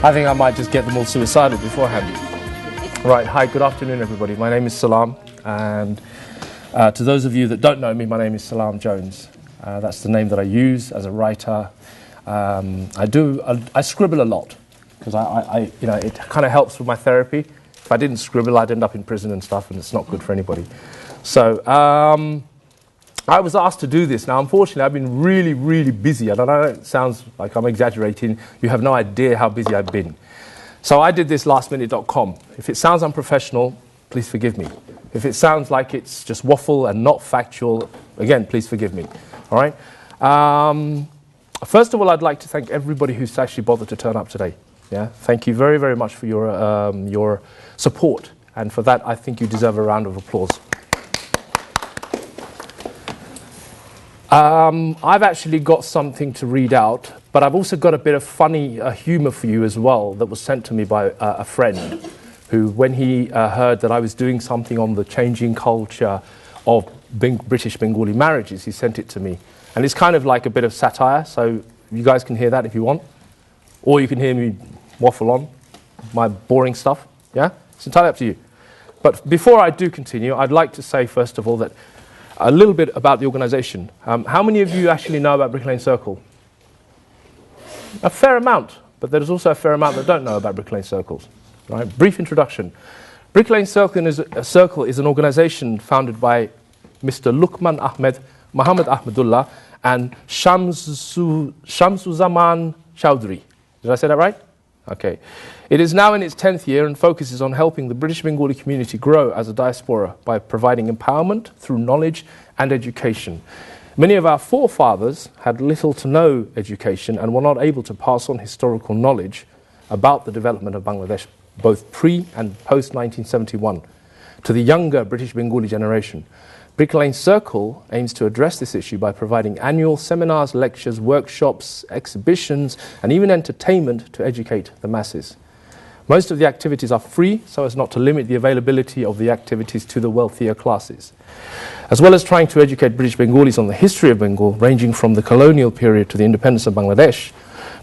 I think I might just get them all suicidal beforehand. Right, hi, good afternoon everybody. My name is Salam, and to those of you that don't know me, my name is Salam Jones. That's the name that I use as a writer. I scribble a lot, because it kind of helps with my therapy. If I didn't scribble, I'd end up in prison and stuff, and it's not good for anybody. So, I was asked to do this. Now, unfortunately, I've been really, really busy. And I know it sounds like I'm exaggerating. You have no idea how busy I've been. So I did this lastminute.com. If it sounds unprofessional, please forgive me. If it sounds like it's just waffle and not factual, again, please forgive me. All right? First of all, I'd like to thank everybody who's actually bothered to turn up today. Yeah? Thank you very, very much for your support. And for that, I think you deserve a round of applause. I've actually got something to read out, but I've also got a bit of funny humour for you as well that was sent to me by a friend who, when he heard that I was doing something on the changing culture of British Bengali marriages, he sent it to me. And it's kind of like a bit of satire, so you guys can hear that if you want. Or you can hear me waffle on my boring stuff, yeah? It's entirely up to you. But before I do continue, I'd like to say, first of all, that a little bit about the organisation. How many of you actually know about Brick Lane Circle? A fair amount, but there's also a fair amount that don't know about Brick Lane Circles. Right? Brief introduction. Brick Lane Circle is an organisation founded by Mr. Lukman Ahmed, Muhammad Ahmedullah, and Shamsuzaman Chowdhury. Did I say that right? Okay. It is now in its 10th year and focuses on helping the British Bengali community grow as a diaspora by providing empowerment through knowledge and education. Many of our forefathers had little to no education and were not able to pass on historical knowledge about the development of Bangladesh, both pre and post 1971, to the younger British Bengali generation. Brick Lane Circle aims to address this issue by providing annual seminars, lectures, workshops, exhibitions, and even entertainment to educate the masses. Most of the activities are free, so as not to limit the availability of the activities to the wealthier classes. As well as trying to educate British Bengalis on the history of Bengal, ranging from the colonial period to the independence of Bangladesh,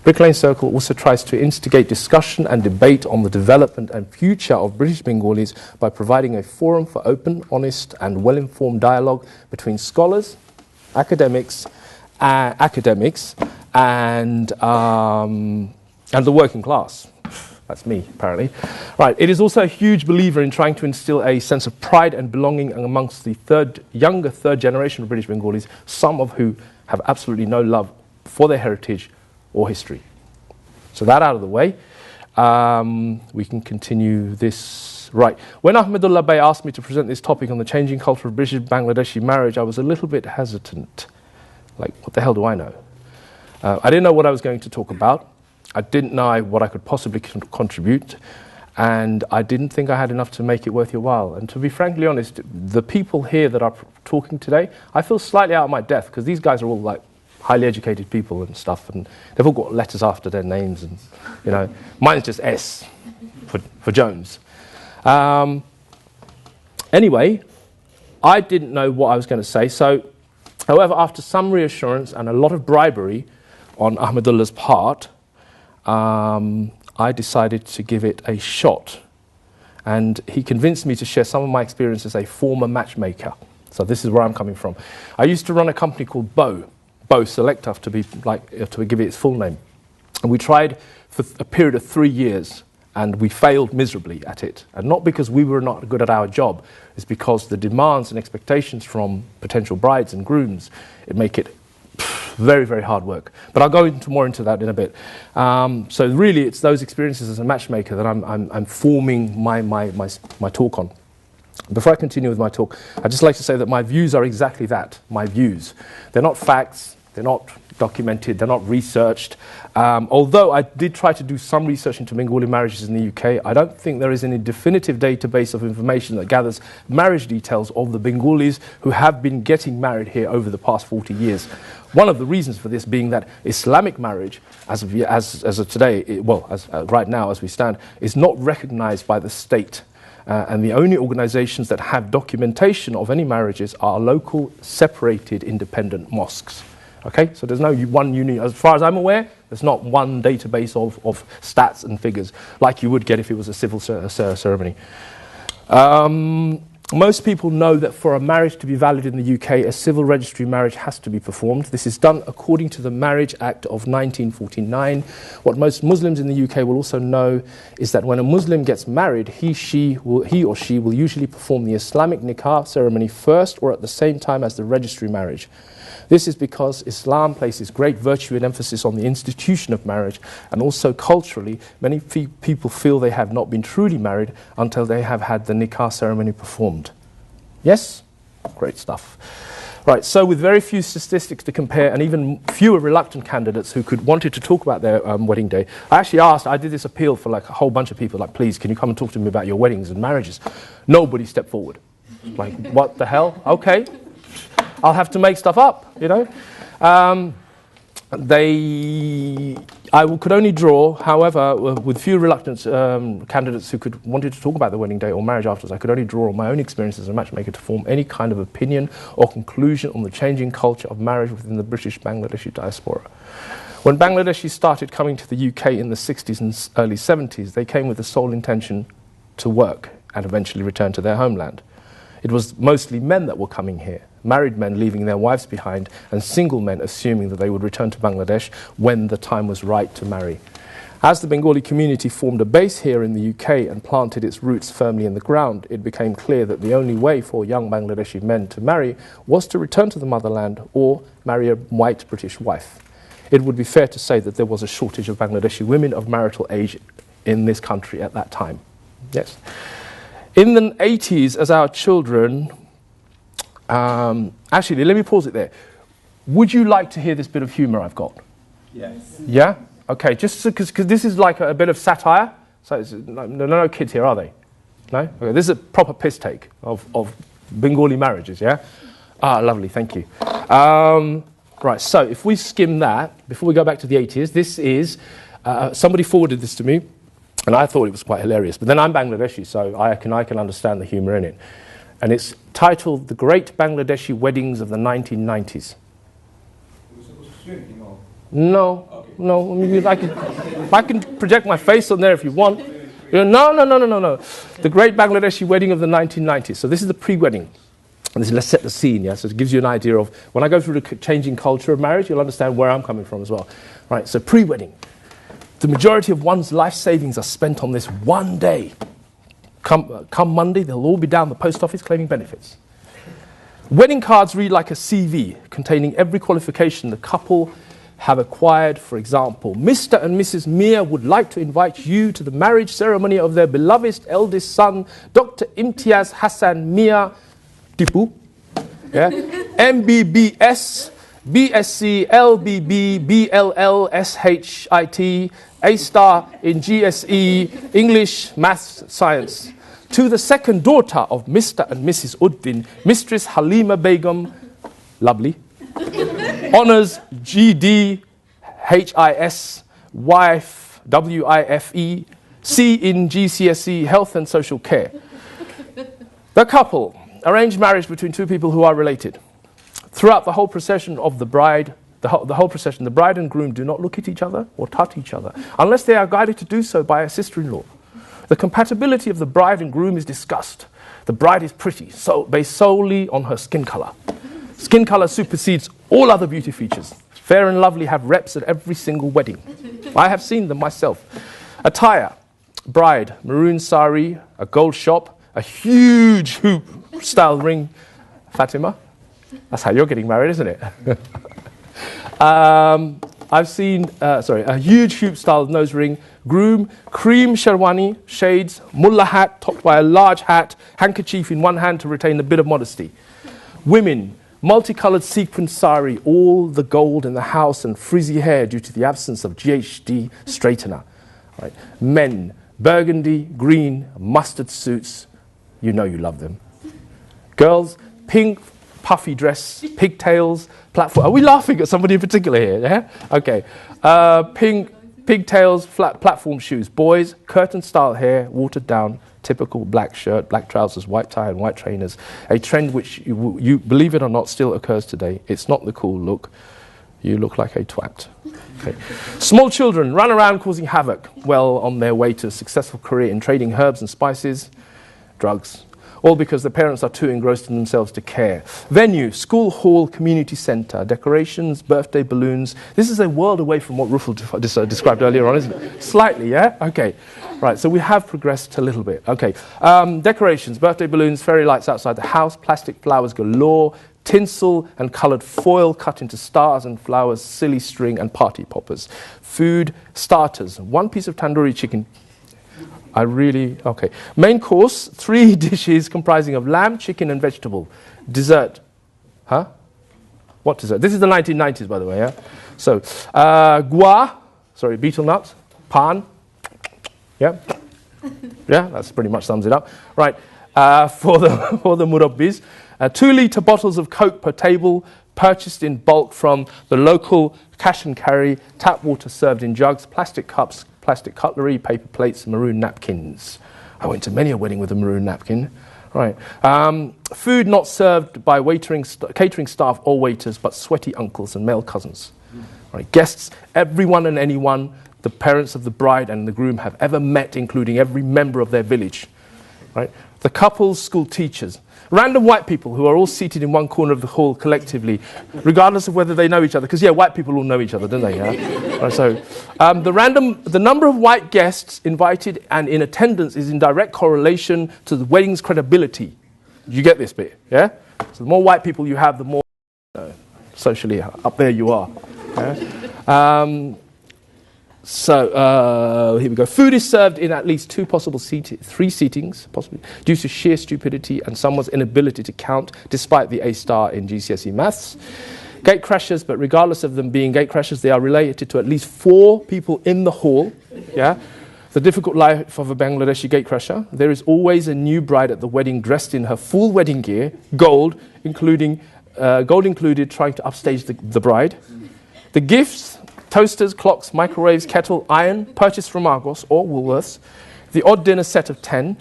Brick Lane Circle also tries to instigate discussion and debate on the development and future of British Bengalis by providing a forum for open, honest and well-informed dialogue between scholars, academics and the working class. That's me, apparently. Right, it is also a huge believer in trying to instill a sense of pride and belonging amongst the younger third generation of British Bengalis, some of who have absolutely no love for their heritage or history. So that out of the way, we can continue this. Right, when Ahmedullah Bey asked me to present this topic on the changing culture of British Bangladeshi marriage, I was a little bit hesitant. Like, what the hell do I know? I didn't know what I was going to talk about. I didn't know what I could possibly contribute, and I didn't think I had enough to make it worth your while. And to be frankly honest, the people here that are talking today, I feel slightly out of my depth, because these guys are all like highly educated people and stuff, and they've all got letters after their names, and you know, mine's just S for Jones. Anyway, I didn't know what I was going to say. So, however, after some reassurance and a lot of bribery on Ahmedullah's part, I decided to give it a shot, and he convinced me to share some of my experience as a former matchmaker. So this is where I'm coming from. I used to run a company called Bo Selector, to give it its full name, and we tried for a period of 3 years, and we failed miserably at it. And not because we were not good at our job, it's because the demands and expectations from potential brides and grooms, it make it very, very hard work. But I'll go more into that in a bit. So really, it's those experiences as a matchmaker that I'm forming my talk on. Before I continue with my talk, I'd just like to say that my views are exactly that, my views. They're not facts, they're not documented, they're not researched. Although I did try to do some research into Bengali marriages in the UK, I don't think there is any definitive database of information that gathers marriage details of the Bengalis who have been getting married here over the past 40 years. One of the reasons for this being that Islamic marriage, as of today, right now as we stand, is not recognized by the state. And the only organizations that have documentation of any marriages are local, separated, independent mosques. Okay, so there's no one union. As far as I'm aware, There's not one database of stats and figures like you would get if it was a civil ceremony. Most people know that for a marriage to be valid in the UK, a civil registry marriage has to be performed. This is done according to the Marriage Act of 1949. What most Muslims in the UK will also know is that when a Muslim gets married, he or she will usually perform the Islamic nikah ceremony first or at the same time as the registry marriage. This is because Islam places great virtue and emphasis on the institution of marriage, and also culturally, many people feel they have not been truly married until they have had the nikah ceremony performed. Yes? Great stuff. Right, so with very few statistics to compare and even fewer reluctant candidates who wanted to talk about their wedding day, I did this appeal for like a whole bunch of people, like, please, can you come and talk to me about your weddings and marriages? Nobody stepped forward. Like, what the hell? Okay. I'll have to make stuff up, you know. I could only draw, however, with few reluctant candidates who wanted to talk about the wedding day or marriage afterwards, I could only draw on my own experience as a matchmaker to form any kind of opinion or conclusion on the changing culture of marriage within the British Bangladeshi diaspora. When Bangladeshi started coming to the UK in the 60s and early 70s, they came with the sole intention to work and eventually return to their homeland. It was mostly men that were coming here, married men leaving their wives behind, and single men assuming that they would return to Bangladesh when the time was right to marry. As the Bengali community formed a base here in the UK and planted its roots firmly in the ground, it became clear that the only way for young Bangladeshi men to marry was to return to the motherland or marry a white British wife. It would be fair to say that there was a shortage of Bangladeshi women of marital age in this country at that time. Yes. In the 80s, as our children, actually, let me pause it there. Would you like to hear this bit of humour I've got? Yes. Yeah? Okay, just because this is like a bit of satire. So no kids here, are they? No? Okay, this is a proper piss take of Bengali marriages, yeah? Ah, lovely, thank you. Right, so if we skim that, before we go back to the 80s, this is, somebody forwarded this to me, and I thought it was quite hilarious. But then I'm Bangladeshi, so I can understand the humour in it. And it's titled The Great Bangladeshi Weddings of the 1990s. No, okay. No. I can project my face on there if you want. No. The Great Bangladeshi Wedding of the 1990s. So this is the pre-wedding. And let's set the scene, yeah? So it gives you an idea of, when I go through the changing culture of marriage, you'll understand where I'm coming from as well. Right, so pre-wedding. The majority of one's life savings are spent on this one day. Come Monday, they'll all be down the post office claiming benefits. Wedding cards read like a CV, containing every qualification the couple have acquired. For example, Mr. and Mrs. Mia would like to invite you to the marriage ceremony of their beloved eldest son, Dr. Imtiaz Hassan Mia Tipu, yeah? MBBS, BSc, LBB, BLL, SHIT, A-star in GSE, English, Maths, Science. To the second daughter of Mr. and Mrs. Uddin, Mistress Halima Begum, lovely, honours GD, HIS, wife, WIFE, C in GCSE, Health and Social Care. The couple, arranged marriage between two people who are related. Throughout the whole procession of the bride, the whole procession, the bride and groom do not look at each other or touch each other, unless they are guided to do so by a sister-in-law. The compatibility of the bride and groom is discussed. The bride is pretty, based solely on her skin colour. Skin colour supersedes all other beauty features. Fair and Lovely have reps at every single wedding. I have seen them myself. Attire, bride, maroon sari, a gold shop, a huge hoop-style ring. Fatima, that's how you're getting married, isn't it? I've seen, a huge hoop-style nose ring, groom, cream sherwani, shades, mullah hat topped by a large hat, handkerchief in one hand to retain a bit of modesty. Women, multicoloured sequin sari, all the gold in the house and frizzy hair due to the absence of GHD straightener. Right. Men, burgundy, green, mustard suits. You know you love them. Girls, pink, puffy dress, pigtails, platform. Are we laughing at somebody in particular here? Yeah? Okay. Pink, pigtails, flat platform shoes. Boys, curtain-style hair, watered down, typical black shirt, black trousers, white tie and white trainers. A trend which, you believe it or not, still occurs today. It's not the cool look. You look like a twat. Okay. Small children run around causing havoc, well on their way to a successful career in trading herbs and spices, drugs, all because the parents are too engrossed in themselves to care. Venue, school hall, community centre, decorations, birthday balloons. This is a world away from what Ruffle described earlier on, isn't it? Slightly, yeah? Okay. Right, so we have progressed a little bit. Okay. Decorations, birthday balloons, fairy lights outside the house, plastic flowers galore, tinsel and coloured foil cut into stars and flowers, silly string and party poppers. Food, starters, 1 piece of tandoori chicken. Okay. Main course, 3 dishes comprising of lamb, chicken and vegetable. Dessert. Huh? What dessert? This is the 1990s, by the way, yeah? So, betel nuts, pan. Yeah? Yeah, that's pretty much sums it up. Right. For the murabbis, 2-litre bottles of Coke per table, purchased in bulk from the local cash and carry, tap water served in jugs, plastic cups, plastic cutlery, paper plates, maroon napkins. I went to many a wedding with a maroon napkin. Right. Food not served by catering staff or waiters, but sweaty uncles and male cousins. Right. Guests, everyone and anyone the parents of the bride and the groom have ever met, including every member of their village. Right. The couple's school teachers. Random white people who are all seated in one corner of the hall collectively, regardless of whether they know each other. Because, white people all know each other, don't they? Yeah? Right, so, the number of white guests invited and in attendance is in direct correlation to the wedding's credibility. You get this bit, yeah? So the more white people you have, the more socially up there you are. Yeah? So here we go. Food is served in at least 3 seatings, possibly, due to sheer stupidity and someone's inability to count, despite the A star in GCSE maths. Gate crashers, but regardless of them being gate crashers, they are related to at least 4 people in the hall. Yeah, the difficult life of a Bangladeshi gate crasher. There is always a new bride at the wedding, dressed in her full wedding gear, gold included, trying to upstage the bride. The gifts. Toasters, clocks, microwaves, kettle, iron, purchased from Argos or Woolworths. The odd dinner set of 10.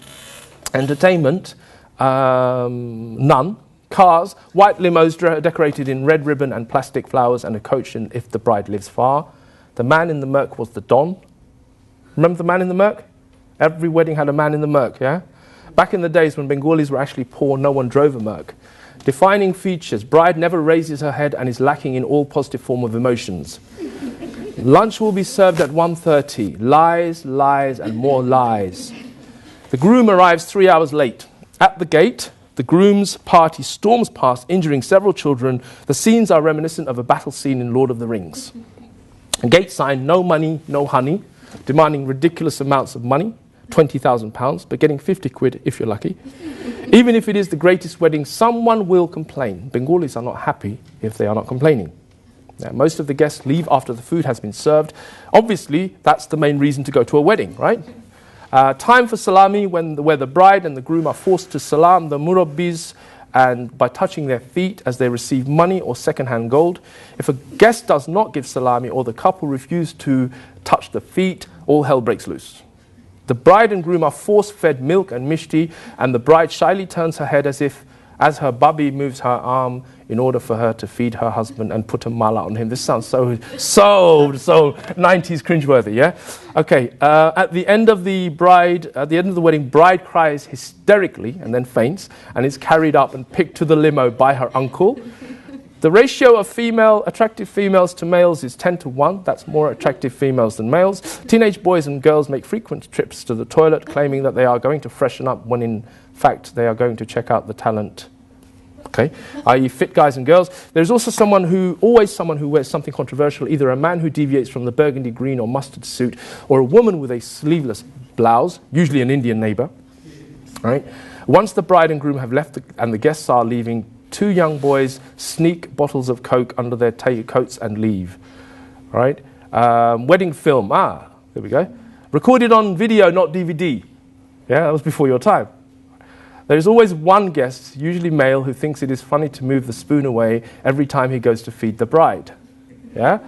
Entertainment, none. Cars, white limos decorated in red ribbon and plastic flowers, and a coach if the bride lives far. The man in the Merc was the Don. Remember the man in the Merc? Every wedding had a man in the Merc, yeah? Back in the days when Bengalis were actually poor, no one drove a Merc. Defining features, bride never raises her head and is lacking in all positive form of emotions. Lunch will be served at 1:30. Lies, lies, and more lies. The groom arrives 3 hours late. At the gate, the groom's party storms past, injuring several children. The scenes are reminiscent of a battle scene in Lord of the Rings. A gate sign, no money, no honey, demanding ridiculous amounts of money, £20,000, but getting 50 quid if you're lucky. Even if it is the greatest wedding, someone will complain. Bengalis are not happy if they are not complaining. Now, most of the guests leave after the food has been served. Obviously, that's the main reason to go to a wedding, right? Time for salami, where the bride and the groom are forced to salam the murabbis and by touching their feet as they receive money or second-hand gold. If a guest does not give salami or the couple refuse to touch the feet, all hell breaks loose. The bride and groom are force-fed milk and mishti, and the bride shyly turns her head as her bubby moves her arm in order for her to feed her husband and put a mala on him. This sounds so 90s cringeworthy, yeah? Okay, at the end of the wedding, bride cries hysterically and then faints and is carried up and picked to the limo by her uncle. The ratio of attractive females to males is 10-1. That's more attractive females than males. Teenage boys and girls make frequent trips to the toilet, claiming that they are going to freshen up when in fact they are going to check out the talent. Okay, i.e. fit guys and girls. There's also always someone who wears something controversial, either a man who deviates from the burgundy green or mustard suit, or a woman with a sleeveless blouse, usually an Indian neighbour. Right? Once the bride and groom have left and the guests are leaving, 2 young boys sneak bottles of Coke under their coats and leave. Right? Wedding film. There we go. Recorded on video, not DVD. Yeah, that was before your time. There is always one guest, usually male, who thinks it is funny to move the spoon away every time he goes to feed the bride. Yeah?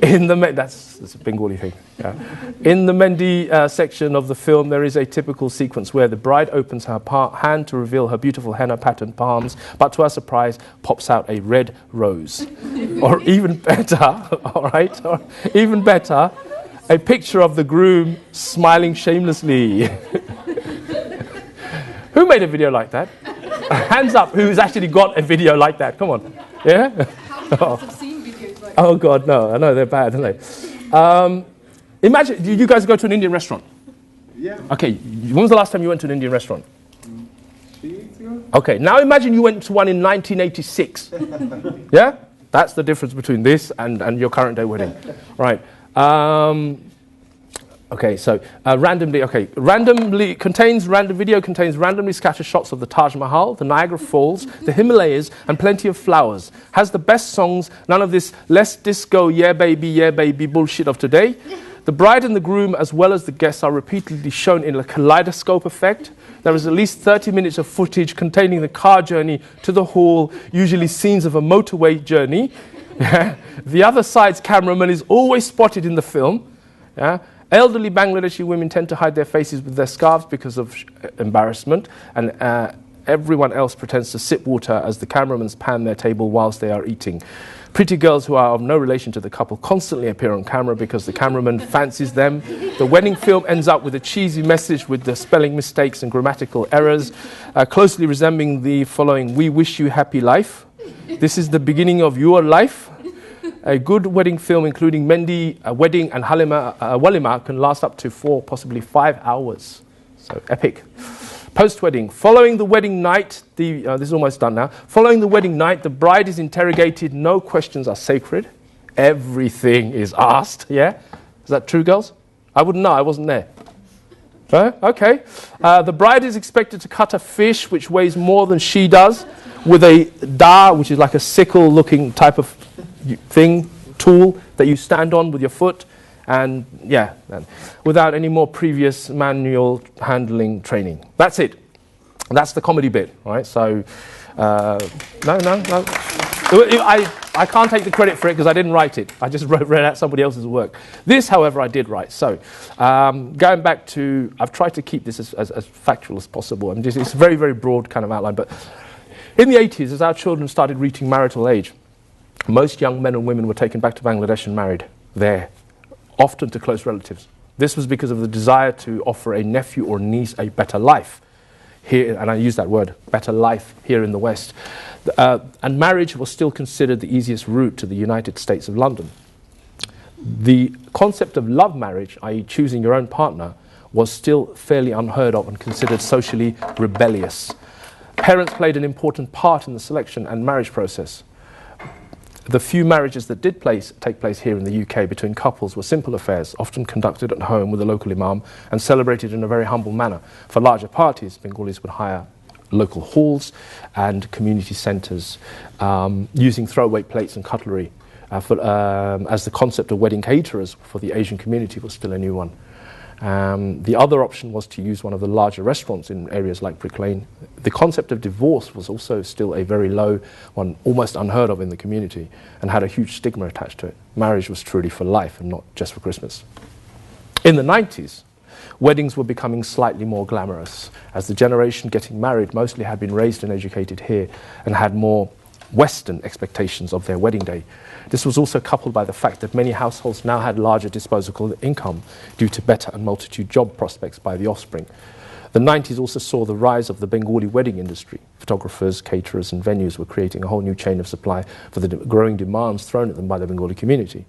That's a Bengali thing. Yeah. In the Mendi section of the film, there is a typical sequence where the bride opens her hand to reveal her beautiful henna patterned palms, but to our surprise, pops out a red rose. Or even better, all right, or even better, a picture of the groom smiling shamelessly. Who made a video like that? Hands up, who's actually got a video like that? Come on. Yeah? How many have seen videos like that? Oh, God, no. I know, they're bad, aren't they? Imagine, you guys go to an Indian restaurant? Yeah. Okay, when was the last time you went to an Indian restaurant? 3 weeks ago. Okay, now imagine you went to one in 1986. Yeah? That's the difference between this and your current day wedding. Right. Okay, so random video contains randomly scattered shots of the Taj Mahal, the Niagara Falls, the Himalayas, and plenty of flowers. Has the best songs, none of this less disco, yeah baby bullshit of today. The bride and the groom, as well as the guests, are repeatedly shown in a kaleidoscope effect. There is at least 30 minutes of footage containing the car journey to the hall, usually scenes of a motorway journey. The other side's cameraman is always spotted in the film. Yeah? Elderly Bangladeshi women tend to hide their faces with their scarves because of embarrassment, and everyone else pretends to sip water as the cameramans pan their table whilst they are eating. Pretty girls who are of no relation to the couple constantly appear on camera because the cameraman fancies them. The wedding film ends up with a cheesy message with the spelling mistakes and grammatical errors, closely resembling the following: "We wish you happy life. This is the beginning of your life." A good wedding film, including Mendi, a wedding, and walima, can last up to 4, possibly 5 hours. So epic. Post-wedding. Following the wedding night, this is almost done now. Following the wedding night, the bride is interrogated. No questions are sacred. Everything is asked. Yeah? Is that true, girls? I wouldn't know. I wasn't there. Okay. The bride is expected to cut a fish which weighs more than she does with a da, which is like a sickle-looking type of tool that you stand on with your foot, and without any more previous manual handling training. That's it. That's the comedy bit, right? So, no. I can't take the credit for it because I didn't write it. I just read out somebody else's work. This, however, I did write. So, going back to, I've tried to keep this as factual as possible. It's a very, very broad kind of outline, but in the 80s, as our children started reaching marital age, most young men and women were taken back to Bangladesh and married there, often to close relatives. This was because of the desire to offer a nephew or niece a better life here, and I use that word, better life, here in the West. And marriage was still considered the easiest route to the United States of London. The concept of love marriage, i.e. choosing your own partner, was still fairly unheard of and considered socially rebellious. Parents played an important part in the selection and marriage process. The few marriages that did take place here in the UK between couples were simple affairs, often conducted at home with a local imam and celebrated in a very humble manner. For larger parties, Bengalis would hire local halls and community centres, using throwaway plates and cutlery, as the concept of wedding caterers for the Asian community was still a new one. The other option was to use one of the larger restaurants in areas like Brick Lane. The concept of divorce was also still a very low one, almost unheard of in the community, and had a huge stigma attached to it. Marriage was truly for life and not just for Christmas. In the 90s, weddings were becoming slightly more glamorous, as the generation getting married mostly had been raised and educated here and had more Western expectations of their wedding day. This was also coupled by the fact that many households now had larger disposable income due to better and multitude job prospects by the offspring. The 90s also saw the rise of the Bengali wedding industry. Photographers, caterers and venues were creating a whole new chain of supply for the growing demands thrown at them by the Bengali community.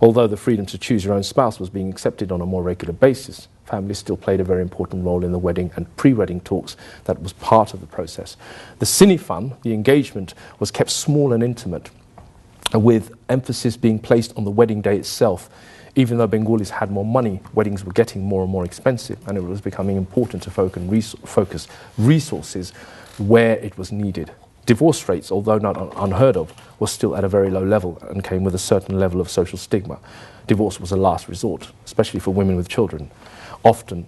Although the freedom to choose your own spouse was being accepted on a more regular basis, families still played a very important role in the wedding and pre-wedding talks that was part of the process. The sinifan, the engagement, was kept small and intimate, with emphasis being placed on the wedding day itself. Even though Bengalis had more money, weddings were getting more and more expensive, and it was becoming important to focus resources where it was needed. Divorce rates, although not unheard of, were still at a very low level and came with a certain level of social stigma. Divorce was a last resort, especially for women with children, often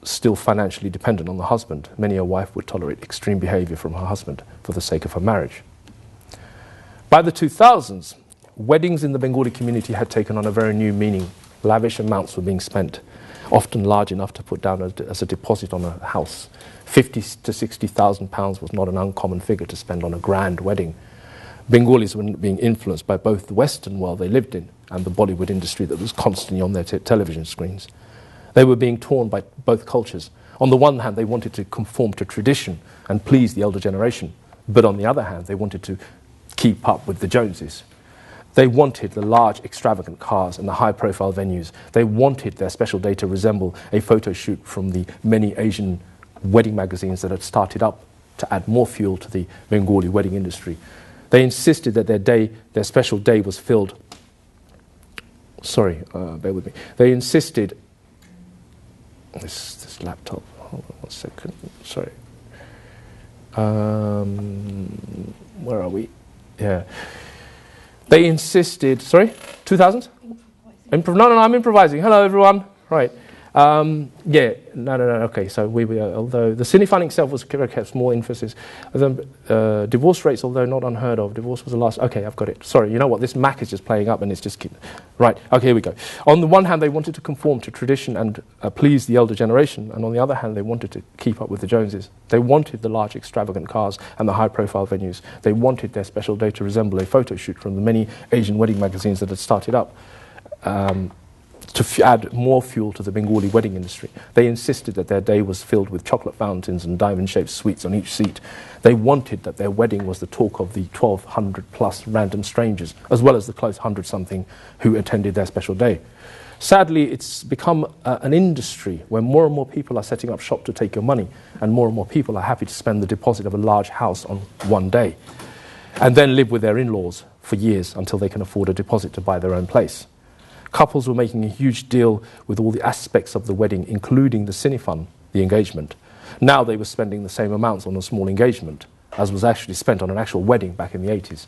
still financially dependent on the husband. Many a wife would tolerate extreme behavior from her husband for the sake of her marriage. By the 2000s, weddings in the Bengali community had taken on a very new meaning. Lavish amounts were being spent, often large enough to put down as a deposit on a house. 50 to 60,000 pounds was not an uncommon figure to spend on a grand wedding. Bengalis were being influenced by both the Western world they lived in and the Bollywood industry that was constantly on their television screens. They were being torn by both cultures. On the one hand, they wanted to conform to tradition and please the elder generation, but on the other hand, they wanted to keep up with the Joneses. They wanted the large, extravagant cars and the high-profile venues. They wanted their special day to resemble a photo shoot from the many Asian wedding magazines that had started up to add more fuel to the Bengali wedding industry. They insisted that their special day was filled. Sorry, bear with me. They insisted. This laptop. Hold on 1 second. Sorry. Where are we? Yeah. They insisted. Sorry, 2000. No, I'm improvising. Hello, everyone. Right. Yeah, no. Okay, so although the cine funding itself was kept small emphasis, divorce rates, although not unheard of, divorce was the last. Okay, I've got it. Sorry, you know what? This Mac is just playing up, and it's just right. Okay, here we go. On the one hand, they wanted to conform to tradition and please the elder generation, and on the other hand, they wanted to keep up with the Joneses. They wanted the large, extravagant cars and the high-profile venues. They wanted their special day to resemble a photo shoot from the many Asian wedding magazines that had started up. To add more fuel to the Bengali wedding industry. They insisted that their day was filled with chocolate fountains and diamond-shaped sweets on each seat. They wanted that their wedding was the talk of the 1,200 plus random strangers, as well as the close 100-something who attended their special day. Sadly, it's become an industry where more and more people are setting up shop to take your money, and more people are happy to spend the deposit of a large house on one day, and then live with their in-laws for years until they can afford a deposit to buy their own place. Couples were making a huge deal with all the aspects of the wedding, including the cine fund, the engagement. Now they were spending the same amounts on a small engagement as was actually spent on an actual wedding back in the 80s.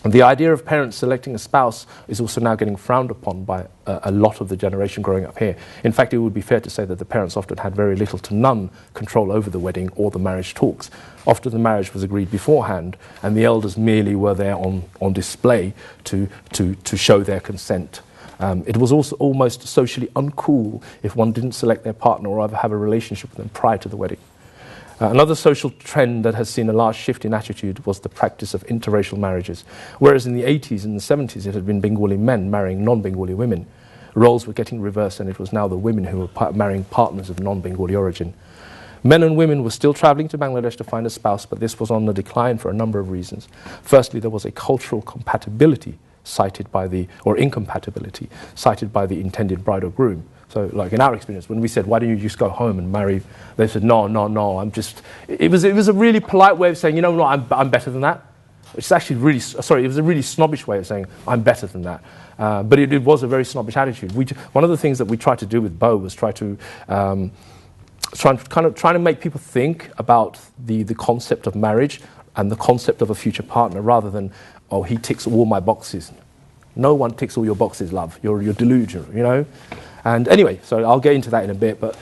And the idea of parents selecting a spouse is also now getting frowned upon by a lot of the generation growing up here. In fact, it would be fair to say that the parents often had very little to none control over the wedding or the marriage talks. Often the marriage was agreed beforehand, and the elders merely were there on display to show their consent. It was also almost socially uncool if one didn't select their partner or ever have a relationship with them prior to the wedding. Another social trend that has seen a large shift in attitude was the practice of interracial marriages. Whereas in the 80s and the 70s it had been Bengali men marrying non-Bengali women, roles were getting reversed and it was now the women who were marrying partners of non-Bengali origin. Men and women were still travelling to Bangladesh to find a spouse, but this was on the decline for a number of reasons. Firstly, there was a cultural compatibility incompatibility cited by the intended bride or groom. So, like in our experience, when we said, "Why don't you just go home and marry?" They said, "No, I'm just." It was a really polite way of saying, "You know, no, I'm better than that." It's actually really it was a really snobbish way of saying, "I'm better than that." But it was a very snobbish attitude. One of the things that we tried to do with Bo was trying to make people think about the concept of marriage and the concept of a future partner, rather than, "Oh, he ticks all my boxes." No one ticks all your boxes, love. You're delusional, you know. And anyway, so I'll get into that in a bit. But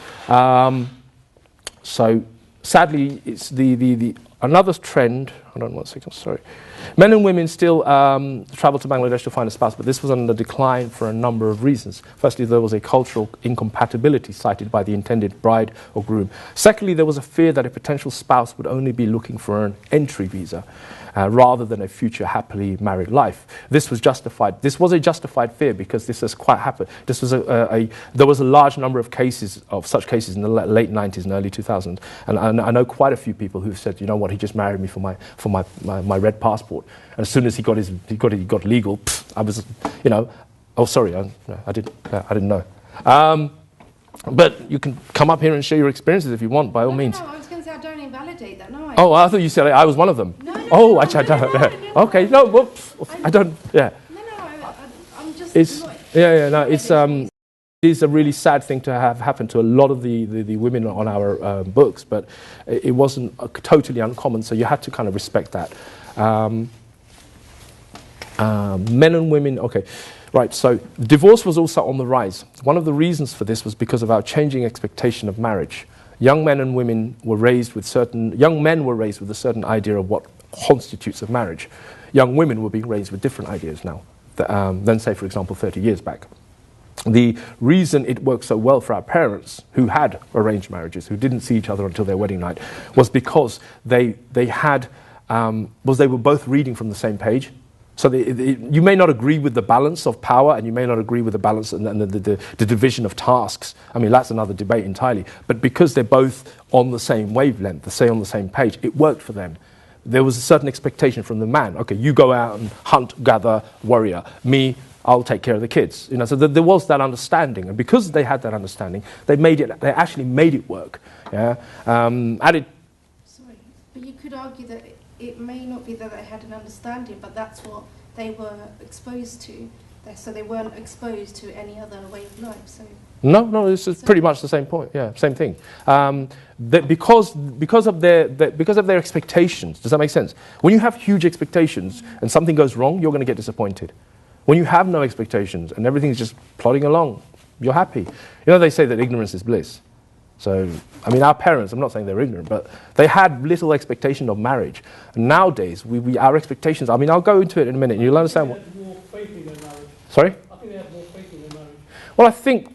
so sadly, it's the another trend. Hold on 1 second. Sorry. Men and women still travel to Bangladesh to find a spouse, but this was on the decline for a number of reasons. Firstly, there was a cultural incompatibility cited by the intended bride or groom. Secondly, there was a fear that a potential spouse would only be looking for an entry visa, rather than a future happily married life. This was justified. This was a justified fear because this has quite happened. This was there was a large number of such cases in the late 90s and early 2000s, and I know quite a few people who've said, "You know what? He just married me for my red passport." And as soon as he got legal, I was, you know, oh sorry, I didn't know. But you can come up here and share your experiences if you want, by all means. No, I was going to say I don't invalidate that. No. Oh, I thought you said I was one of them. No. Oh, actually, I don't. Okay, no, whoops, I don't. Yeah. No, I'm just. It's no. It is a really sad thing to have happened to a lot of the women on our books, but it wasn't totally uncommon. So you had to kind of respect that. Men and women. Okay. Right, so divorce was also on the rise. One of the reasons for this was because of our changing expectation of marriage. Young men were raised with a certain idea of what constitutes a marriage. young women were being raised with different ideas now than, say, for example, 30 years back. The reason it worked so well for our parents, who had arranged marriages, who didn't see each other until their wedding night, was because they were both reading from the same page. So you may not agree with the balance of power, and you may not agree with the balance and the division of tasks. I mean, that's another debate entirely. But because they're both on the same wavelength, say on the same page, it worked for them. There was a certain expectation from the man. Okay, you go out and hunt, gather, warrior. Me, I'll take care of the kids. You know, so there was that understanding, and because they had that understanding, they actually made it work. Yeah, Sorry, but you could argue that it may not be that they had an understanding, but that's what they were exposed to. So they weren't exposed to any other way of life. So no, this is pretty much the same point. Yeah, same thing. Because of their expectations. Does that make sense? When you have huge expectations and something goes wrong, you're going to get disappointed. When you have no expectations and everything's just plodding along, you're happy. You know, they say that ignorance is bliss. So, I mean, our parents, I'm not saying they're ignorant, but they had little expectation of marriage. And nowadays, our expectations, I mean, I'll go into it in a minute and you'll understand what... They had more faith in their marriage. Sorry? I think they had more faith in their marriage. Well, I think...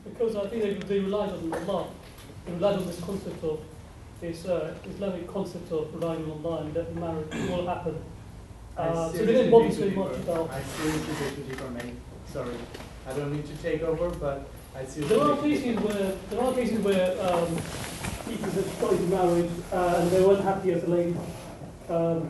Because I think they relied on Allah. They relied on this concept of, this Islamic concept of relying on Allah and that marriage will happen. So they didn't bother so much about... I seriously beg you for me. Sorry. I don't need to take over, but I seriously There are cases where people have got into marriage and they weren't happy as a lady. So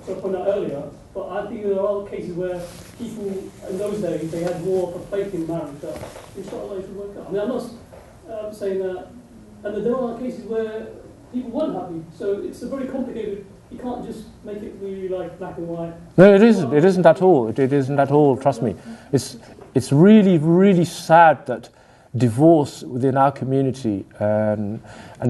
I pointed out earlier, but I think there are cases where people in those days they had more of a faith in marriage that inshallah it should work out. I mean, I'm not saying that, and there are cases where people weren't happy. So it's a very complicated. You can't just make it really like black and white. No, it isn't. It isn't at all. It isn't at all. Trust me. It's really, really sad that divorce within our community, and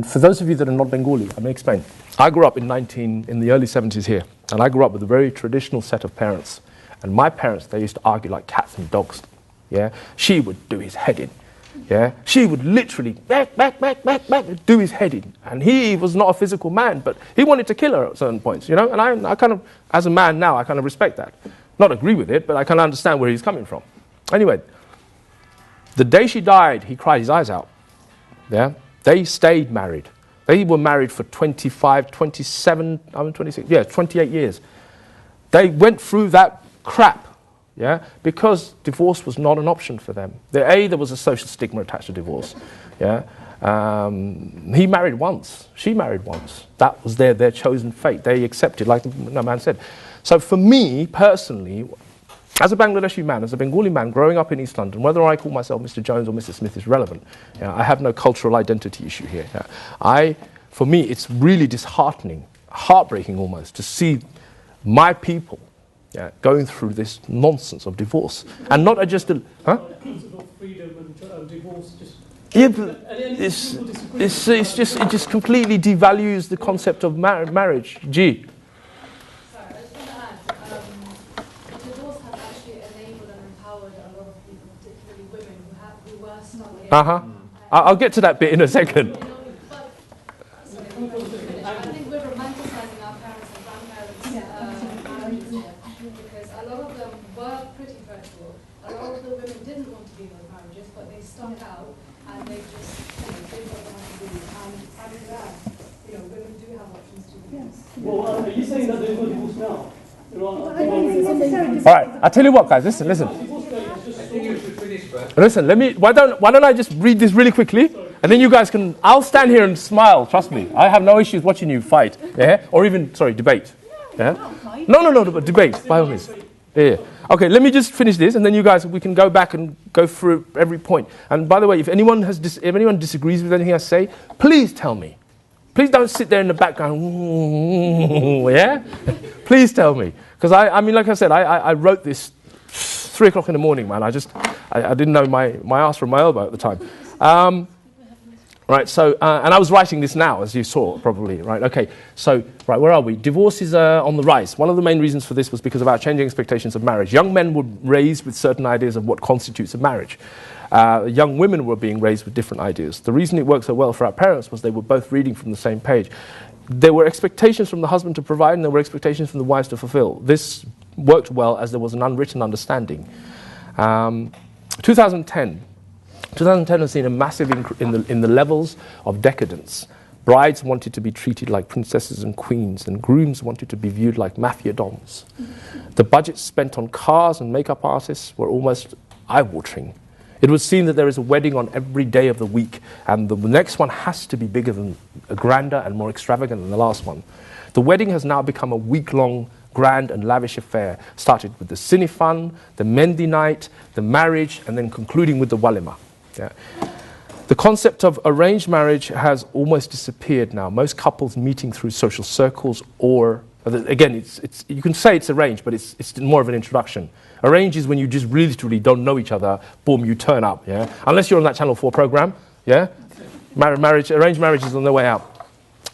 for those of you that are not Bengali, let me explain. I grew up in the early 70s here, and I grew up with a very traditional set of parents. And my parents, they used to argue like cats and dogs. Yeah, she would do his head in. Yeah, she would literally back, do his head in. And he was not a physical man, but he wanted to kill her at certain points, you know. And I kind of, as a man now, I kind of respect that. Not agree with it, but I kind of understand where he's coming from. Anyway, the day she died, he cried his eyes out. Yeah, they stayed married. They were married for 25, 27, I'm 26, yeah, 28 years. They went through that crap. Yeah, because divorce was not an option for them. There was a social stigma attached to divorce. Yeah, he married once, she married once. That was their chosen fate. They accepted, like the man said. So for me personally, as a Bangladeshi man, as a Bengali man growing up in East London, whether I call myself Mr. Jones or Mrs. Smith is relevant. Yeah, I have no cultural identity issue here. Yeah. For me, it's really disheartening, heartbreaking almost, to see my people. Yeah, going through this nonsense of divorce, and not just a Freedom and divorce. Yeah, but it just completely devalues the concept of marriage. G. Sorry, I just want to add, divorce has actually enabled and empowered a lot of people, particularly women who were stuck in. I'll get to that bit in a second. I think we're romanticizing our parents and grandparents' marriages here, because a lot of them were pretty virtual. A lot of the women didn't want to be in those marriages, but they stuck out and they just did what they wanted to do. And added to that, women do have options to divorce. Well, are you saying that there's no divorce now? All right, I'll tell you what, guys. Listen. I think you should finish first. Listen, why don't I just read this really quickly, and then you guys can. I'll stand here and smile. Trust me, I have no issues watching you fight. Yeah, or even debate. Yeah. No, but debate by all means. Yeah. Okay, let me just finish this, and then you guys, we can go back and go through every point. And by the way, if anyone disagrees with anything I say, please tell me. Please don't sit there in the background. Yeah. Please tell me, because I mean, like I said, I wrote this 3 o'clock in the morning, man. I didn't know my ass from my elbow at the time. Right, so, and I was writing this now, as you saw, probably, right? Okay, so, right, where are we? Divorce is on the rise. One of the main reasons for this was because of our changing expectations of marriage. Young men were raised with certain ideas of what constitutes a marriage. Young women were being raised with different ideas. The reason it worked so well for our parents was they were both reading from the same page. there were expectations from the husband to provide, and there were expectations from the wives to fulfill. This worked well as there was an unwritten understanding. 2010 has seen a massive increase in the levels of decadence. Brides wanted to be treated like princesses and queens, and grooms wanted to be viewed like mafia dons. The budgets spent on cars and makeup artists were almost eye-watering. It was seen that there is a wedding on every day of the week, and the next one has to be bigger than, grander and more extravagant than the last one. The wedding has now become a week-long grand and lavish affair, started with the cinefun, the mendi night, the marriage, and then concluding with the walima. Yeah. The concept of arranged marriage has almost disappeared now. Most couples meeting through social circles, or again, you can say it's arranged, but it's more of an introduction. Arranged is when you just really truly don't know each other. Boom, you turn up. Yeah, unless you're on that Channel 4 program. Yeah, arranged marriage is on their way out.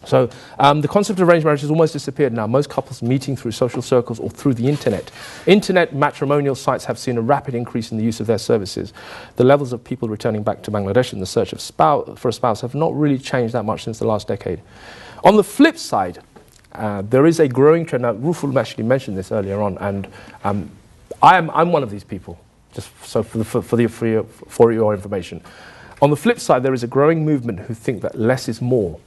So the concept of arranged marriage has almost disappeared now. Most couples meeting through social circles or through the internet. Internet matrimonial sites have seen a rapid increase in the use of their services. The levels of people returning back to Bangladesh in the search of for a spouse have not really changed that much since the last decade. On the flip side, there is a growing trend. Now, Ruful actually mentioned this earlier on, and I'm one of these people, just so for your information. On the flip side, there is a growing movement who think that less is more,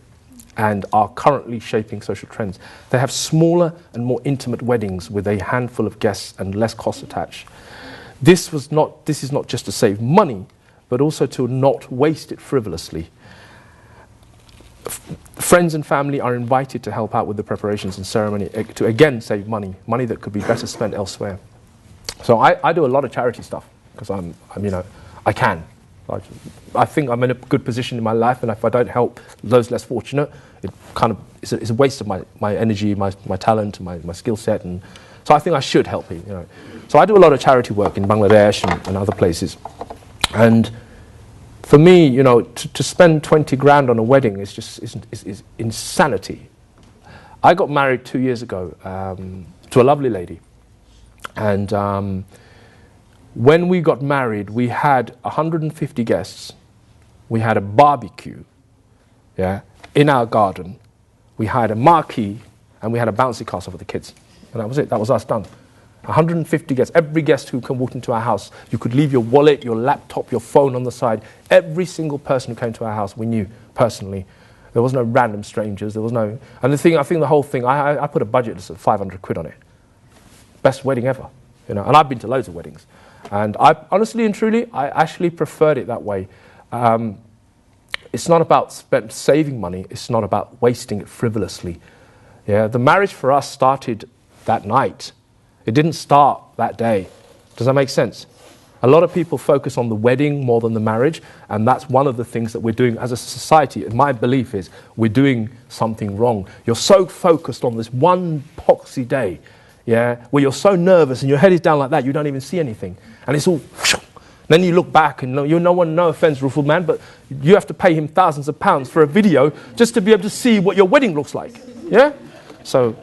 and are currently shaping social trends. They have smaller and more intimate weddings with a handful of guests and less cost attached. This is not just to save money, but also to not waste it frivolously. Friends and family are invited to help out with the preparations and ceremony to again save money that could be better spent elsewhere. So I do a lot of charity stuff because I can. I think I'm in a good position in my life, and if I don't help those less fortunate, it kind of is a waste of my energy, my talent, my skill set, and so I think I should help people. So I do a lot of charity work in Bangladesh and other places, and for me, to spend 20 grand on a wedding is insanity. I got married 2 years ago to a lovely lady, and when we got married, we had 150 guests. We had a barbecue, in our garden. We had a marquee, and we had a bouncy castle for the kids. And that was it. That was us done. 150 guests. Every guest who walked into our house, you could leave your wallet, your laptop, your phone on the side. Every single person who came to our house, we knew personally. There was no random strangers. There was no. And I think the whole thing. I put a budget of 500 quid on it. Best wedding ever. And I've been to loads of weddings. And I honestly and truly, I actually preferred it that way. It's not about saving money. It's not about wasting it frivolously. Yeah, the marriage for us started that night. It didn't start that day. Does that make sense? A lot of people focus on the wedding more than the marriage, and that's one of the things that we're doing as a society. And my belief is we're doing something wrong. You're so focused on this one poxy day, where you're so nervous and your head is down like that, you don't even see anything. And it's all... Then you look back and no offense, Ruful man, but you have to pay him thousands of pounds for a video just to be able to see what your wedding looks like. Yeah? So,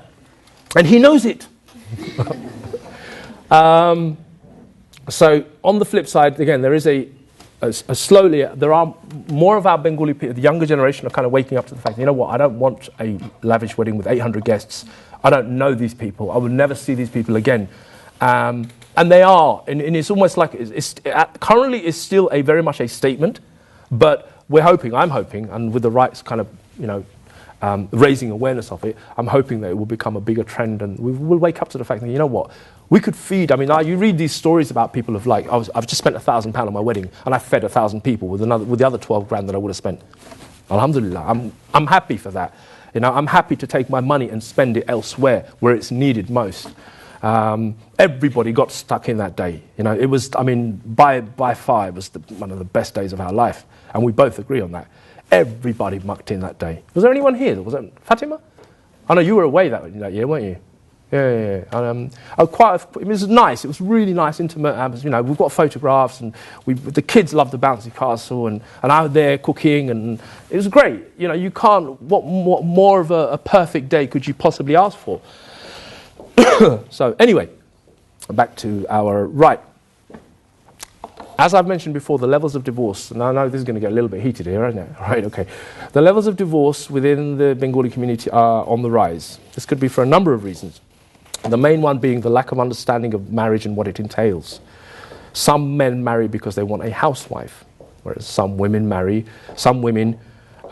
and he knows it. So on the flip side, again, there is there are more of our Bengali people, the younger generation are kind of waking up to the fact, you know what, I don't want a lavish wedding with 800 guests. I don't know these people. I will never see these people again. And they are, and it's almost like currently it's still very much a statement, but I'm hoping, and with the right kind of, raising awareness of it, I'm hoping that it will become a bigger trend, and we'll wake up to the fact that, you know what, we could feed, you read these stories about people of like, I've just spent £1,000 on my wedding, and I fed 1,000 people with the other 12 grand that I would have spent. Alhamdulillah, I'm happy for that. I'm happy to take my money and spend it elsewhere where it's needed most. Everybody got stuck in that day. It was, by far, it was one of the best days of our life. And we both agree on that. Everybody mucked in that day. Was there anyone here? Was it Fatima? I know you were away that year, weren't you? Yeah. It was nice. It was really nice, intimate. We've got photographs, and the kids loved the bouncy castle, and I was there cooking, and it was great. You can't. What more of a perfect day could you possibly ask for? So anyway, back to our right. As I've mentioned before, the levels of divorce, and I know this is going to get a little bit heated here, isn't it? Right, okay. The levels of divorce within the Bengali community are on the rise. This could be for a number of reasons. The main one being the lack of understanding of marriage and what it entails. Some men marry because they want a housewife, whereas some women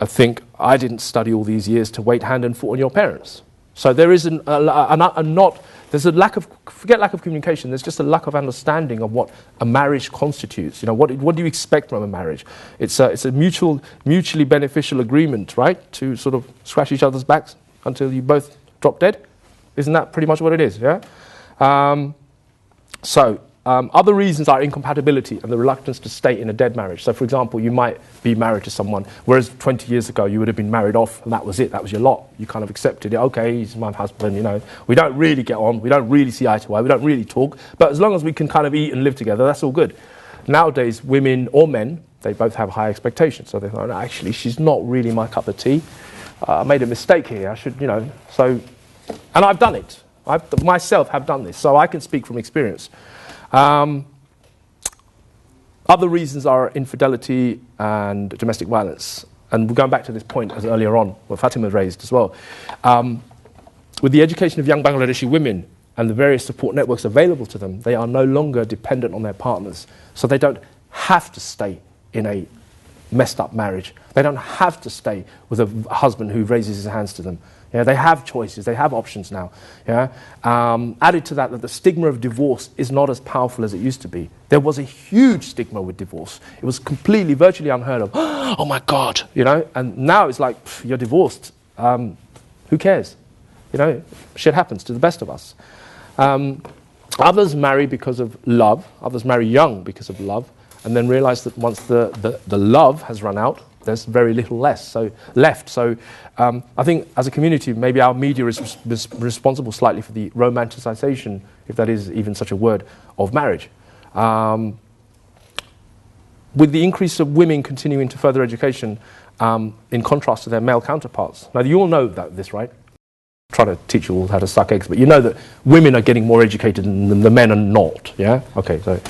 think, I didn't study all these years to wait hand and foot on your parents. So there is there's a lack of, forget lack of communication, there's just a lack of understanding of what a marriage constitutes. You know, what do you expect from a marriage? It's a mutually beneficial agreement, right? To sort of scratch each other's backs until you both drop dead. Isn't that pretty much what it is, yeah? Other reasons are incompatibility and the reluctance to stay in a dead marriage. So, for example, you might be married to someone, whereas 20 years ago you would have been married off and that was it, that was your lot. You kind of accepted it, okay, he's my husband, you know. We don't really get on, we don't really see eye to eye, we don't really talk, but as long as we can kind of eat and live together, that's all good. Nowadays, women or men, they both have high expectations. So they thought, no, actually, she's not really my cup of tea. I made a mistake here, I should, you know, so... And I've done it. I myself have done this, so I can speak from experience. Other reasons are infidelity and domestic violence. And we're going back to this point as earlier on, what Fatima raised as well. With the education of young Bangladeshi women and the various support networks available to them, they are no longer dependent on their partners. So they don't have to stay in a messed up marriage. They don't have to stay with a husband who raises his hands to them. Yeah, they have choices, they have options now. Yeah? Added to that, the stigma of divorce is not as powerful as it used to be. There was a huge stigma with divorce. It was virtually unheard of. Oh my God, you know? And now it's like, you're divorced. Who cares? You know, shit happens to the best of us. Others marry because of love. Others marry young because of love, and then realize that once the love has run out, there's very little left. So I think as a community, maybe our media is responsible slightly for the romanticization, if that is even such a word, of marriage. With the increase of women continuing to further education, in contrast to their male counterparts. Now, you all know this, right? I'm trying to teach you all how to suck eggs, but you know that women are getting more educated than the men are not, yeah? Okay, so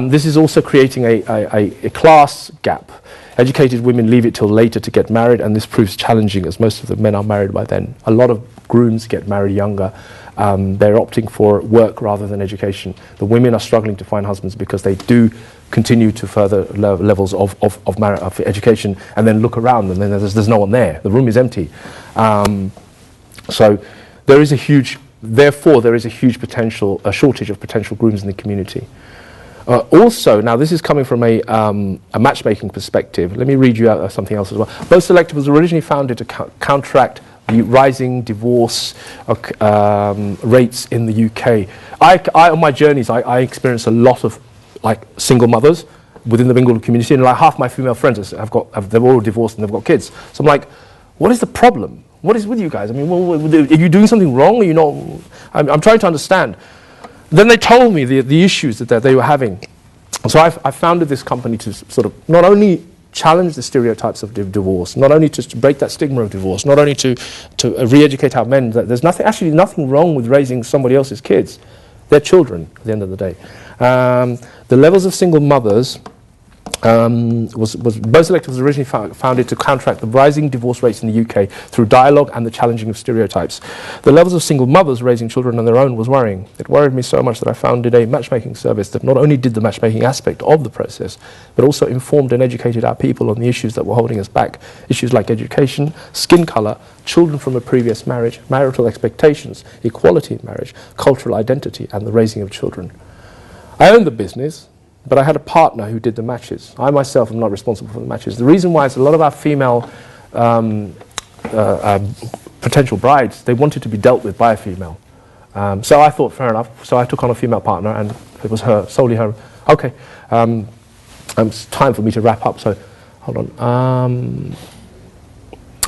this is also creating a class gap. Educated women leave it till later to get married, and this proves challenging as most of the men are married by then. A lot of grooms get married younger. They're opting for work rather than education. The women are struggling to find husbands because they do continue to further levels of education and then look around and then there's no one there. The room is empty. So there is a huge shortage of potential grooms in the community. Also, now this is coming from a matchmaking perspective. Let me read you out something else as well. Both Selective was originally founded to counteract the rising divorce rates in the UK. On my journeys, I experienced a lot of single mothers within the Bengal community, and half my female friends they're all divorced and they've got kids. So I'm like, what is the problem? What is with you guys? I mean, are you doing something wrong? Are you not? I'm trying to understand. Then they told me the issues that they were having. So I founded this company to sort of not only challenge the stereotypes of divorce, not only to break that stigma of divorce, not only to re-educate our men that there's nothing wrong with raising somebody else's kids. They're children at the end of the day. The levels of single mothers Both Selective was originally founded to counteract the rising divorce rates in the UK through dialogue and the challenging of stereotypes. The levels of single mothers raising children on their own was worrying. It worried me so much that I founded a matchmaking service that not only did the matchmaking aspect of the process, but also informed and educated our people on the issues that were holding us back. Issues like education, skin colour, children from a previous marriage, marital expectations, equality in marriage, cultural identity, and the raising of children. I owned the business, but I had a partner who did the matches. I myself am not responsible for the matches. The reason why is a lot of our female potential brides, they wanted to be dealt with by a female. So I thought, fair enough. So I took on a female partner, and it was her, solely her. Okay, it's time for me to wrap up, so hold on.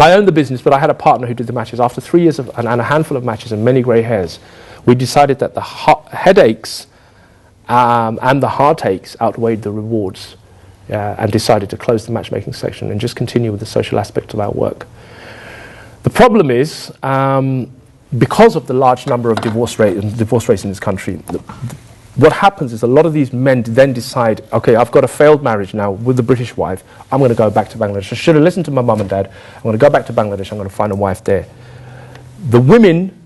I owned the business, but I had a partner who did the matches. After 3 years and a handful of matches and many grey hairs, we decided that the headaches and the heartaches outweighed the rewards, and decided to close the matchmaking section and just continue with the social aspect of our work. The problem is, because of the large number of divorce rates in this country, what happens is a lot of these men then decide, okay, I've got a failed marriage now with the British wife, I'm going to go back to Bangladesh. I should have listened to my mum and dad. I'm going to go back to Bangladesh, I'm going to find a wife there. The women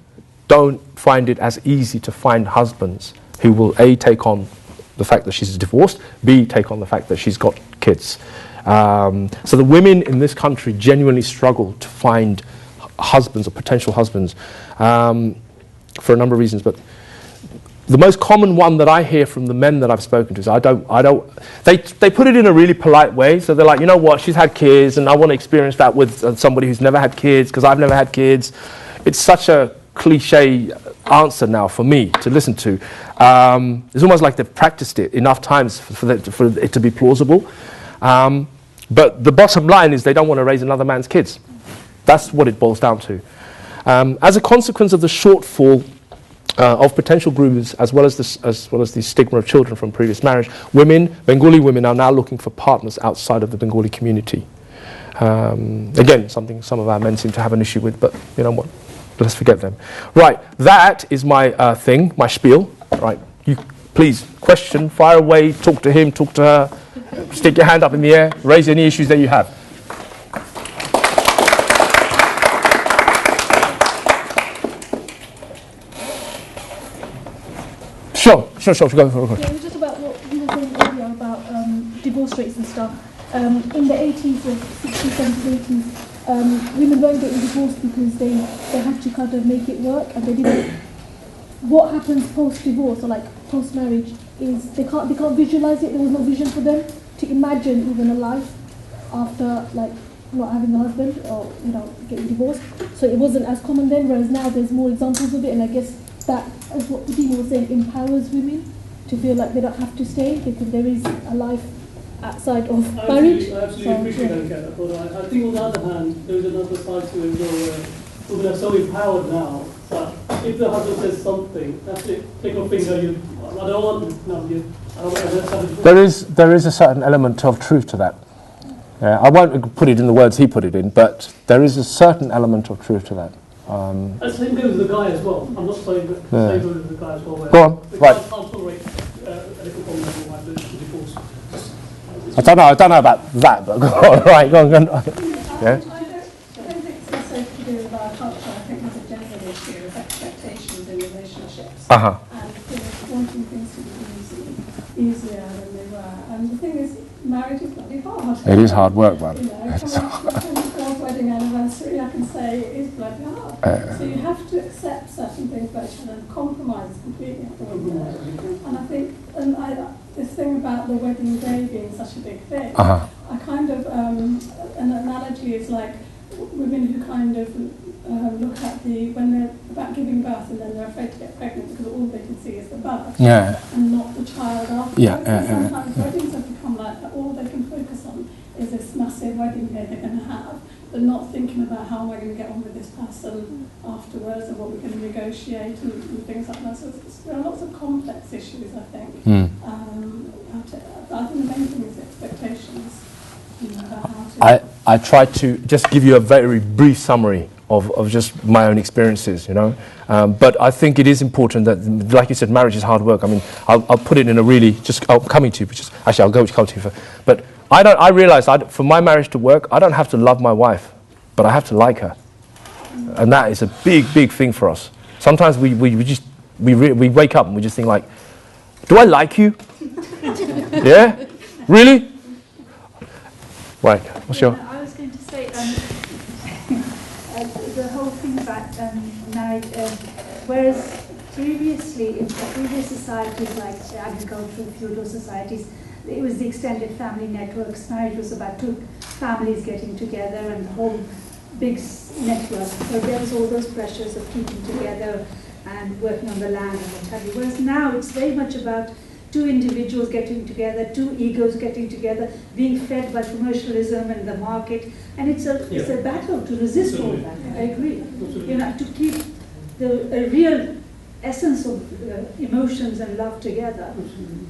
don't find it as easy to find husbands who will A, take on the fact that she's divorced, B, take on the fact that she's got kids. So the women in this country genuinely struggle to find husbands or potential husbands for a number of reasons. But the most common one that I hear from the men that I've spoken to is they put it in a really polite way. So they're like, you know what, she's had kids and I want to experience that with somebody who's never had kids because I've never had kids. It's such a cliche answer now for me to listen to. It's almost like they've practiced it enough times for it to be plausible. But the bottom line is they don't want to raise another man's kids. That's what it boils down to. As a consequence of the shortfall of potential groomers, as well as the stigma of children from previous marriage, Bengali women are now looking for partners outside of the Bengali community. Again, something some of our men seem to have an issue with, but you know what? Let's forget them. Right, that is my thing, my spiel. Right, you please question, fire away, talk to him, talk to her, stick your hand up in the air, raise any issues that you have. Sure, go for it. Yeah, it was just about what you were saying earlier about divorce rates and stuff. In the 80s, or 60s, 70s, 80s, women weren't getting divorced because they had to kind of make it work, and they didn't. What happens post-divorce or like post-marriage is they can't visualize it. There was no vision for them to imagine even a life after like not having a husband or getting divorced. So it wasn't as common then, whereas now there's more examples of it, and I guess that, as what Dina was saying, empowers women to feel like they don't have to stay because there is a life outside of marriage. I absolutely appreciate that, but I think on the other hand, there is another side to it where women are so empowered now that if the husband says something, that's it, click your finger, I don't want to. There is a certain element of truth to that. I won't put it in the words he put it in, but there is a certain element of truth to that. The same goes with the guy as well. I'm not saying that the same goes with the guy as well. Go on, the right. guy can't tolerate a little problem with divorce. I don't know about that, but go on, right, go on. Yeah? I don't think it's necessarily to do with our culture. I think there's a gender issue of expectations in relationships. Uh-huh. And wanting things to be easier than they were. And the thing is, marriage is bloody hard. It is hard work, man. Coming to the wedding anniversary, I can say it is bloody hard. So you have to accept certain things about each other and compromise completely. And I think, this thing about the wedding day being such a big thing, I kind of, an analogy is like women who kind of look at when they're about giving birth and then they're afraid to get pregnant because all they can see is the birth and not the child after. Sometimes weddings have become like that. All they can focus on is this massive wedding day they're going to have, but not thinking about how am I going to get on with this person afterwards and what we're going to negotiate and things like that. So there are lots of complex issues, I think. But I think the main thing is expectations. I tried to just give you a very brief summary of just my own experiences, but I think it is important that, like you said, marriage is hard work. I mean, I'll put it in a really, I'll come to you first. But I realized for my marriage to work, I don't have to love my wife, but I have to like her. And that is a big thing for us. Sometimes we wake up and we just think like, do I like you? Yeah? Really? Right, what's your... I was going to say, the whole thing about marriage, whereas previously, in previous societies like agricultural, feudal societies, it was the extended family networks. Marriage was about two families getting together and the whole big network. So there was all those pressures of keeping together and working on the land and what have you. Whereas now it's very much about two individuals getting together, two egos getting together, being fed by commercialism and the market, and it's a battle to resist all that. I agree. To keep the real essence of emotions and love together,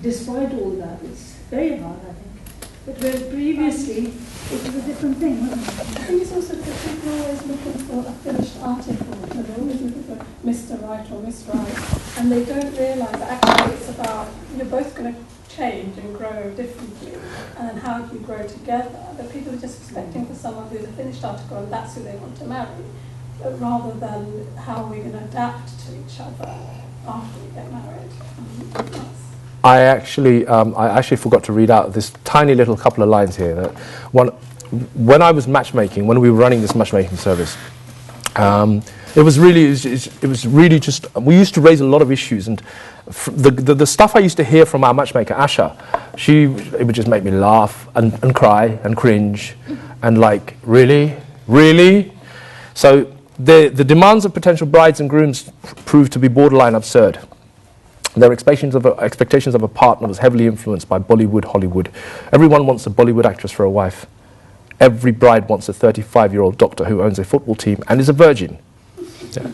despite all that, it's very hard, I think. But whereas previously, it was a different thing, wasn't it? I think it's also that people are always looking for a finished article, so they're always looking for Mr. Right or Miss Right, and they don't realise that actually it's about, you're both going to change and grow differently, and then how do you grow together? That people are just expecting for someone who's a finished article and that's who they want to marry, rather than how we're going to adapt to each other after we get married. I actually forgot to read out this tiny little couple of lines here. That when I was matchmaking, when we were running this matchmaking service, it was really just, we used to raise a lot of issues, and the stuff I used to hear from our matchmaker Asha, it would just make me laugh and cry and cringe, and like, really. So the demands of potential brides and grooms proved to be borderline absurd. Their expectations of a partner was heavily influenced by Bollywood, Hollywood. Everyone wants a Bollywood actress for a wife. Every bride wants a 35-year-old doctor who owns a football team and is a virgin. Yeah.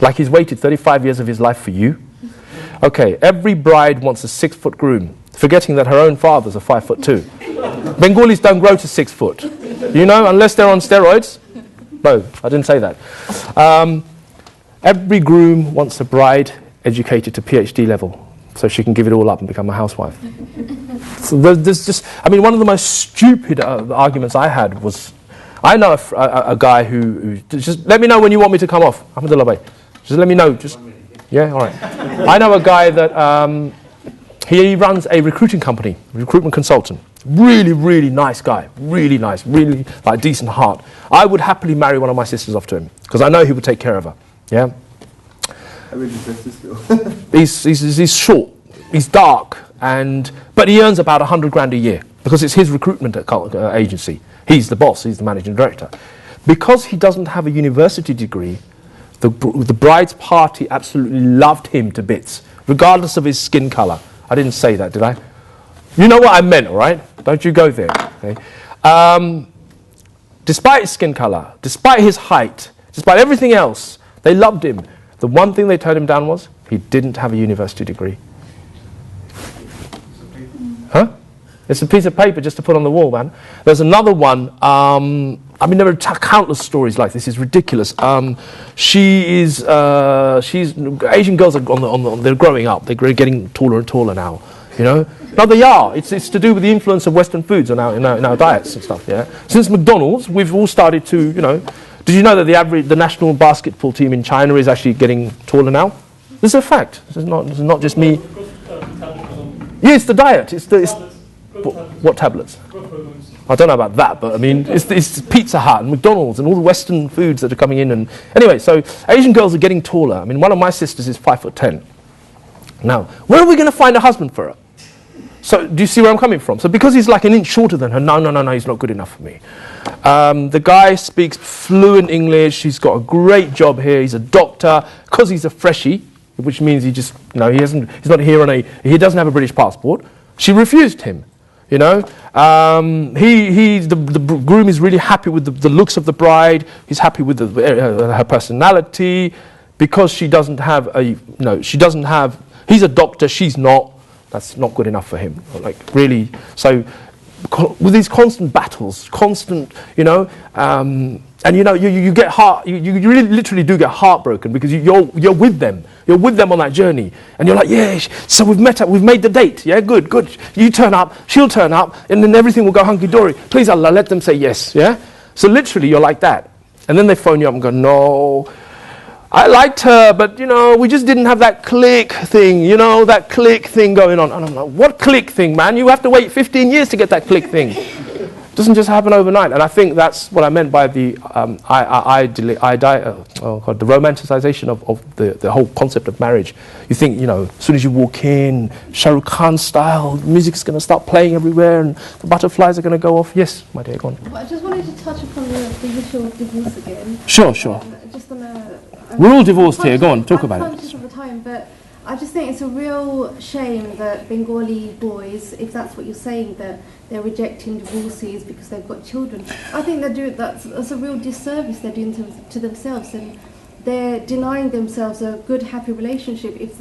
Like he's waited 35 years of his life for you. Okay, every bride wants a 6-foot groom, forgetting that her own father's a 5'2". Bengalis don't grow to 6 foot, you know, unless they're on steroids. No, I didn't say that. Every groom wants a bride educated to PhD level, so she can give it all up and become a housewife. So there's just, I mean, one of the most stupid arguments I had was, I know a guy who just let me know when you want me to come off. Alhamdulillah, bhai. Just let me know. Just yeah, all right. I know a guy that he runs a recruiting company, recruitment consultant. Really nice guy. Really nice. Really like decent heart. I would happily marry one of my sisters off to him because I know he would take care of her. Yeah. He's short, he's dark, but he earns about 100 grand a year because it's his recruitment agency. He's the boss, he's the managing director. Because he doesn't have a university degree, the bride's party absolutely loved him to bits, regardless of his skin colour. I didn't say that, did I? You know what I meant, all right? Don't you go there. Okay? Despite his skin colour, despite his height, despite everything else, they loved him. The one thing they turned him down was he didn't have a university degree. Huh? It's a piece of paper just to put on the wall, man. There's another one. I mean, there are countless stories like this. It's ridiculous. She's Asian girls are they're growing up. They're getting taller and taller now. You know. No, they are. It's to do with the influence of Western foods in our diets and stuff. Yeah. Since McDonald's, we've all started to, you know. Did you know that the national basketball team in China is actually getting taller now? This is a fact. This is not just me. Yeah, it's the diet. What tablets? I don't know about that, but I mean, it's Pizza Hut and McDonald's and all the Western foods that are coming in. And anyway, so Asian girls are getting taller. I mean, one of my sisters is 5'10". Now, where are we going to find a husband for her? So, do you see where I'm coming from? So, because he's like an inch shorter than her, no, he's not good enough for me. The guy speaks fluent English. He's got a great job here. He's a doctor. Because he's a freshie, which means he just, you know, he's not here he doesn't have a British passport. She refused him, you know. The groom is really happy with the looks of the bride. He's happy with her personality, because she doesn't have he's a doctor, she's not. That's not good enough for him. Like, really. So, with these constant battles, you know, and you know, you get you really literally do get heartbroken because you're with them. You're with them on that journey, and you're like, yeah. So we've met up. We've made the date. Yeah, good. You turn up. She'll turn up, and then everything will go hunky dory. Please Allah, let them say yes. Yeah. So literally, you're like that, and then they phone you up and go, no. I liked her, but, you know, we just didn't have that click thing, you know, that click thing going on. And I'm like, what click thing, man? You have to wait 15 years to get that click thing. It doesn't just happen overnight. And I think that's what I meant by the romanticization of the whole concept of marriage. You think, you know, as soon as you walk in, Shah Rukh Khan style, music's going to start playing everywhere and the butterflies are going to go off. Yes, my dear, go on. Well, I just wanted to touch upon the issue of divorce again. Sure. Just on a... We're all divorced here. Go on, talk about it. I'm conscious of the time, but I just think it's a real shame that Bengali boys, if that's what you're saying, that they're rejecting divorcees because they've got children. I think that's a real disservice they're doing to themselves, and they're denying themselves a good, happy relationship if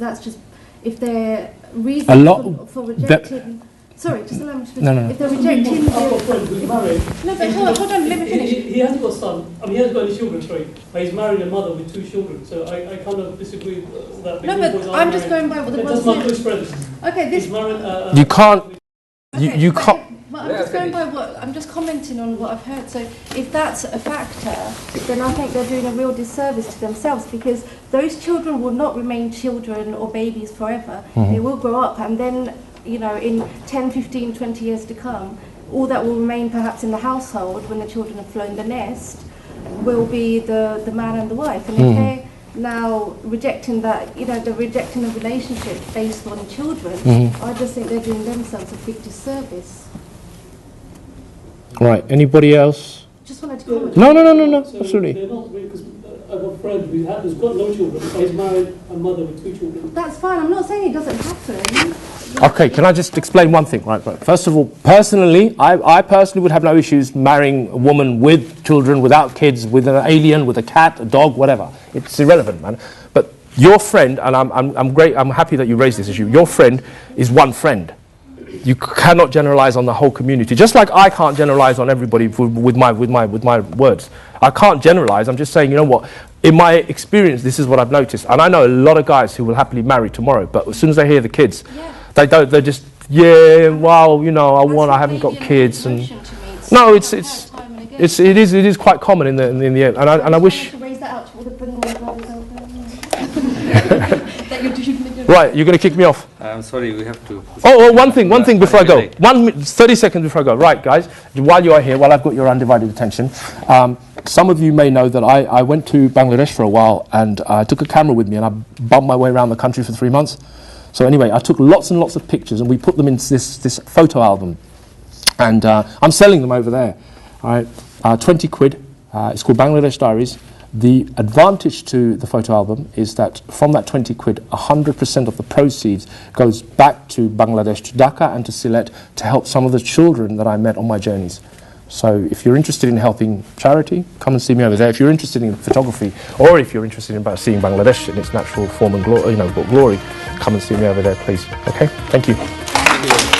their reason for rejecting. Sorry, just allow me to finish. No. If they're rejecting I've got a friend who's married. No, but hold on, let me finish. He hasn't got a son. I mean, he hasn't got any children, sorry. But he's married a mother with 2 children. So I kind of disagree with that. No, but I'm just going by what the That's my close friend. Okay, this. He's married, You can't. Okay, You can't. But I'm just going by what I'm just commenting on what I've heard. So if that's a factor, then I think they're doing a real disservice to themselves, because those children will not remain children or babies forever. They will grow up, and then, you know, in 10, 15, 20 years to come, all that will remain perhaps in the household when the children have flown the nest will be the man and the wife. And if they're now rejecting that, you know, they're rejecting the relationship based on children, I just think they're doing themselves a big disservice. Right. Anybody else? Just wanted to comment. No. So Absolutely. they're not really, because I've got a friend who's got no children, but he's married a mother with 2 children. That's fine. I'm not saying it doesn't happen. Okay, can I just explain one thing? Right. First of all, personally, I personally would have no issues marrying a woman with children, without kids, with an alien, with a cat, a dog, whatever. It's irrelevant, man. But your friend, and I'm happy that you raised this issue. Your friend is one friend. You cannot generalize on the whole community. Just like I can't generalize on everybody with my words. I can't generalize. I'm just saying, you know what? In my experience, this is what I've noticed. And I know a lot of guys who will happily marry tomorrow, but as soon as they hear the kids, they don't. They're just, well, you know, I haven't got kids, and no, it is quite common in the end. And I wish. To raise that out to all the Bengali brothers out there. That you're doing. Right, you're going to kick me off. I'm sorry, we have to. One thing before I go. 30 seconds before I go. Right, guys, while you are here, while I've got your undivided attention, some of you may know that I went to Bangladesh for a while, and I took a camera with me, and I bumped my way around the country for 3 months. So anyway, I took lots and lots of pictures, and we put them into this photo album. And I'm selling them over there. All right, 20 quid. It's called Bangladesh Diaries. The advantage to the photo album is that from that 20 quid, 100% of the proceeds goes back to Bangladesh, to Dhaka and to Sylhet, to help some of the children that I met on my journeys. So if you're interested in helping charity, come and see me over there. If you're interested in photography, or if you're interested in seeing Bangladesh in its natural form and glory, come and see me over there, please. Okay? Thank you. Thank you.